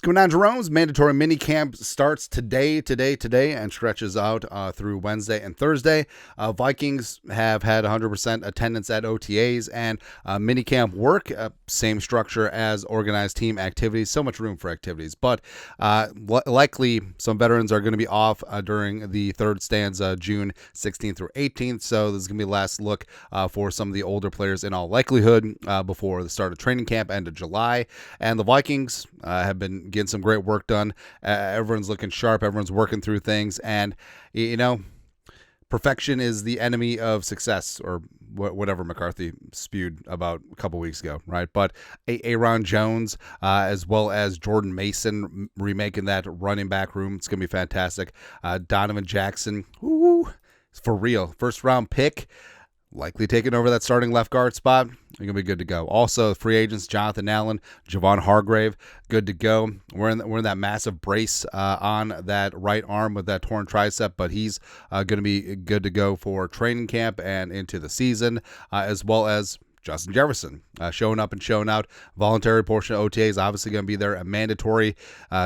Coming on, Jerome's mandatory mini camp starts today, and stretches out through Wednesday and Thursday. Vikings have had 100% attendance at OTAs and mini camp work. Same structure as organized team activities. So much room for activities, but likely some veterans are going to be off during the third stanza, June 16th through 18th. So this is going to be the last look for some of the older players in all likelihood before the start of training camp, end of July. And the Vikings have been getting some great work done. Everyone's looking sharp. Everyone's working through things. And, perfection is the enemy of success, or whatever McCarthy spewed about a couple weeks ago, right? But Aaron Jones, as well as Jordan Mason, remaking that running back room. It's going to be fantastic. Donovan Jackson, for real. First round pick. Likely taking over that starting left guard spot. You're going to be good to go. Also, free agents, Jonathan Allen, Javon Hargrave, good to go. We're in that massive brace on that right arm with that torn tricep, but he's going to be good to go for training camp and into the season, as well as Justin Jefferson showing up and showing out. Voluntary portion of OTA is obviously going to be there. A mandatory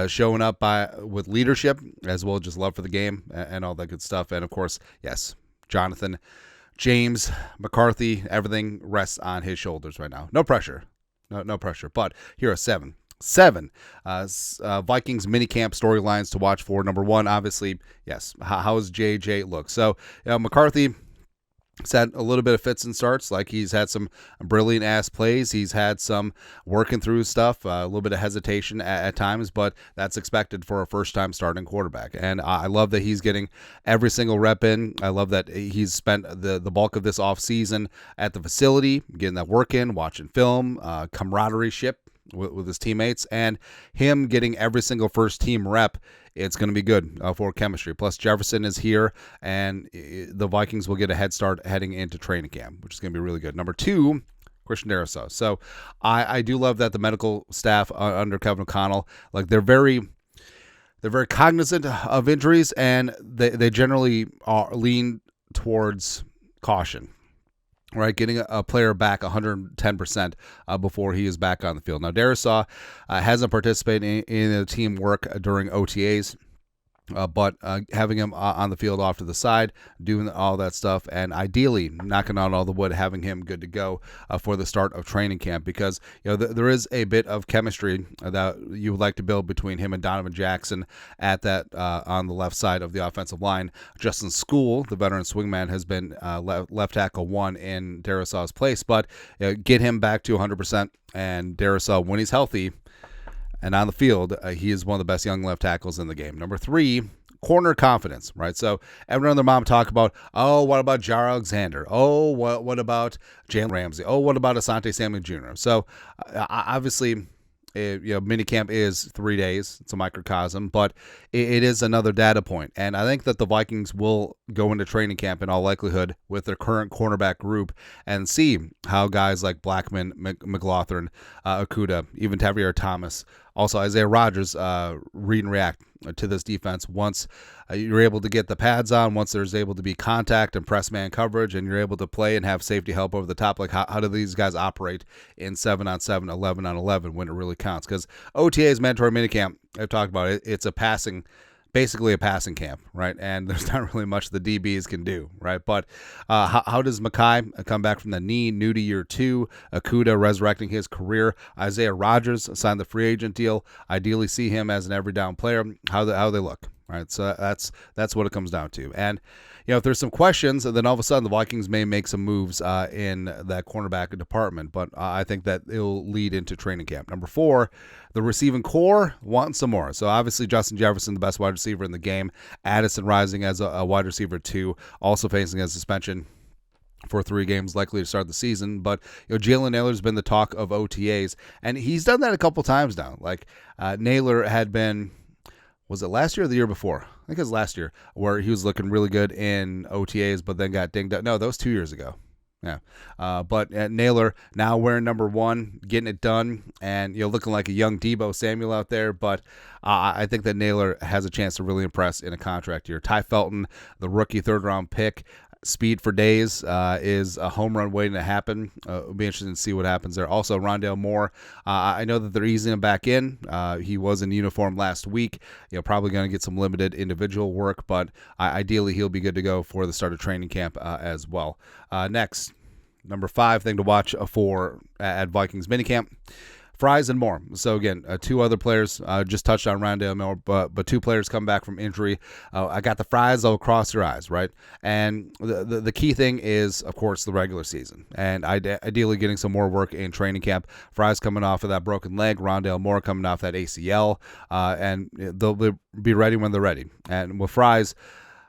showing up with leadership, as well as just love for the game and all that good stuff. And, of course, yes, Jonathan James, McCarthy, everything rests on his shoulders right now. No pressure. No pressure. But here are seven Vikings minicamp storylines to watch for. Number one, obviously, yes, how does JJ look? So, McCarthy has had a little bit of fits and starts. Like, he's had some brilliant ass plays. He's had some working through stuff, a little bit of hesitation at times, but that's expected for a first-time starting quarterback. And I love that he's getting every single rep in. I love that he's spent the bulk of this offseason at the facility, getting that work in, watching film, camaraderie ship with his teammates, and him getting every single first-team rep. It's going to be good for chemistry. Plus, Jefferson is here, and the Vikings will get a head start heading into training camp, which is going to be really good. Number two, Christian Darrisaw. So I do love that the medical staff under Kevin O'Connell, like, they're very cognizant of injuries, and they generally lean towards caution. Right, getting a player back 110% before he is back on the field. Now, Darrisaw hasn't participated in the team work during OTAs, but having him on the field off to the side, doing all that stuff, and ideally knocking on all the wood, having him good to go for the start of training camp, because there is a bit of chemistry that you would like to build between him and Donovan Jackson at that on the left side of the offensive line. Justin School, the veteran swingman, has been left tackle one in Darrisaw's place, but get him back to 100%, and Darrisaw, when he's healthy and on the field, he is one of the best young left tackles in the game. Number three, corner confidence, right? So everyone and their mom talk about, what about Jar Alexander? What about Jalen Ramsey? What about Asante Samuel Jr.? So obviously, minicamp is 3 days. It's a microcosm, but it is another data point. And I think that the Vikings will go into training camp in all likelihood with their current cornerback group and see how guys like Blackman, McLaughlin, Okudah, even Tavierre Thomas, also Isaiah Rodgers, read and react to this defense once you're able to get the pads on, once there's able to be contact and press man coverage, and you're able to play and have safety help over the top. Like, how do these guys operate in 7-on-7, 11-on-11 when it really counts? Because OTA's mandatory minicamp, I've talked about it, it's basically a passing camp, right? And there's not really much the DBs can do, right? But how does Makai come back from the knee, new to year two? Okudah resurrecting his career. Isaiah Rodgers signed the free agent deal. Ideally see him as an every down player. How they look, right? So that's what it comes down to. And if there's some questions, then all of a sudden the Vikings may make some moves in that cornerback department. But I think that it'll lead into training camp. Number four, the receiving core wants some more. So obviously Justin Jefferson, the best wide receiver in the game. Addison rising as a wide receiver 2, also facing a suspension for 3 games, likely to start the season. But Jalen Naylor's been the talk of OTAs, and he's done that a couple times now. Like, Naylor had been, was it last year or the year before? I think it was last year, where he was looking really good in OTAs, but then got dinged up. No, that was 2 years ago. Yeah. But Naylor now wearing number 1, getting it done, and looking like a young Deebo Samuel out there. But I think that Naylor has a chance to really impress in a contract year. Ty Felton, the rookie 3rd-round pick, speed for days is a home run waiting to happen. It'll be interesting to see what happens there. Also, Rondale Moore, I know that they're easing him back in. He was in uniform last week. Probably going to get some limited individual work, but ideally he'll be good to go for the start of training camp as well. Next, number 5 thing to watch for at Vikings minicamp. Fries and more. So again, 2 other players just touched on Rondale Moore, but 2 players come back from injury. I got the Fries. I'll cross your eyes, right? And the key thing is, of course, the regular season, and ideally getting some more work in training camp. Fries coming off of that broken leg, Rondale Moore coming off that ACL, and they'll be ready when they're ready. And with Fries,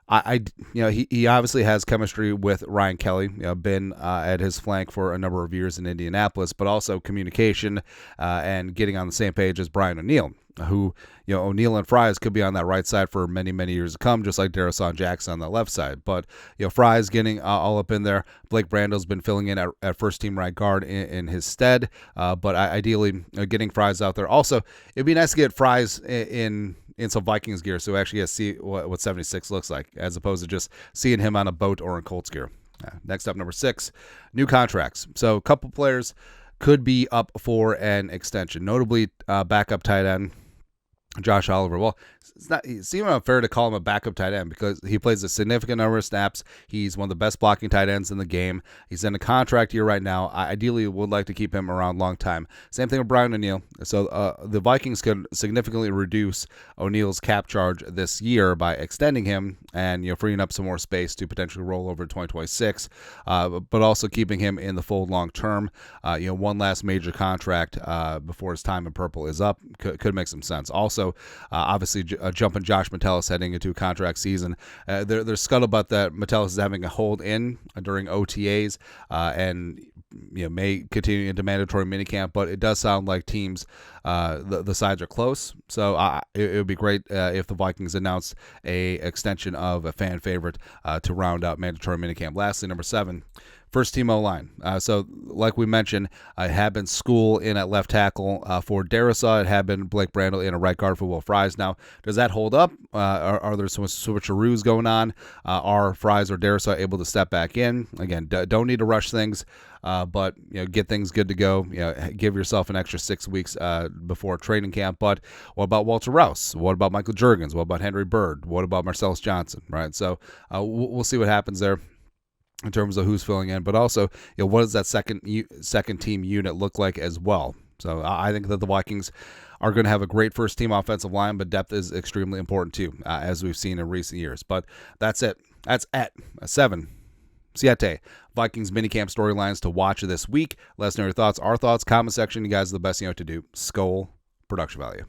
he obviously has chemistry with Ryan Kelly, been at his flank for a number of years in Indianapolis, but also communication and getting on the same page as Brian O'Neill, who, O'Neill and Fries could be on that right side for many, many years to come, just like Darrisaw and Jackson on the left side. But, Fries getting all up in there. Blake Brandel's been filling in at first-team right guard in his stead, but ideally getting Fries out there. Also, it'd be nice to get Fries in some Vikings gear, so we actually get to see what 76 looks like, as opposed to just seeing him on a boat or in Colts gear. Next up, number 6, new contracts. So a couple players could be up for an extension, notably backup tight end Josh Oliver. Well, it's even unfair to call him a backup tight end because he plays a significant number of snaps. He's one of the best blocking tight ends in the game. He's in a contract year right now. I ideally would like to keep him around a long time. Same thing with Brian O'Neill. So the Vikings could significantly reduce O'Neill's cap charge this year by extending him and freeing up some more space to potentially roll over in 2026, but also keeping him in the fold long term. One last major contract before his time in purple is up could make some sense. Also, obviously, jumping Josh Metellus heading into a contract season. There's scuttlebutt that Metellus is having a hold in during OTAs and may continue into mandatory minicamp, but it does sound like teams, the sides are close. So it would be great if the Vikings announced a extension of a fan favorite to round out mandatory minicamp. Lastly, number 7. First team O-line. So like we mentioned, it had been School in at left tackle for Darrisaw. It had been Blake Brandel in a right guard for Will Fries. Now, does that hold up? Are there some switcheroos going on? Are Fries or Darrisaw able to step back in? Again, don't need to rush things, but get things good to go. Give yourself an extra 6 weeks before training camp. But what about Walter Rouse? What about Michael Juergens? What about Henry Bird? What about Marcellus Johnson? Right. So we'll see what happens there in terms of who's filling in, but also, what does that second team unit look like as well? So I think that the Vikings are going to have a great first team offensive line, but depth is extremely important too, as we've seen in recent years. But that's it. That's at 7. Siete. Vikings minicamp storylines to watch this week. Let us know your thoughts. Our thoughts, comment section. You guys are the best you know what to do. Skol, production value.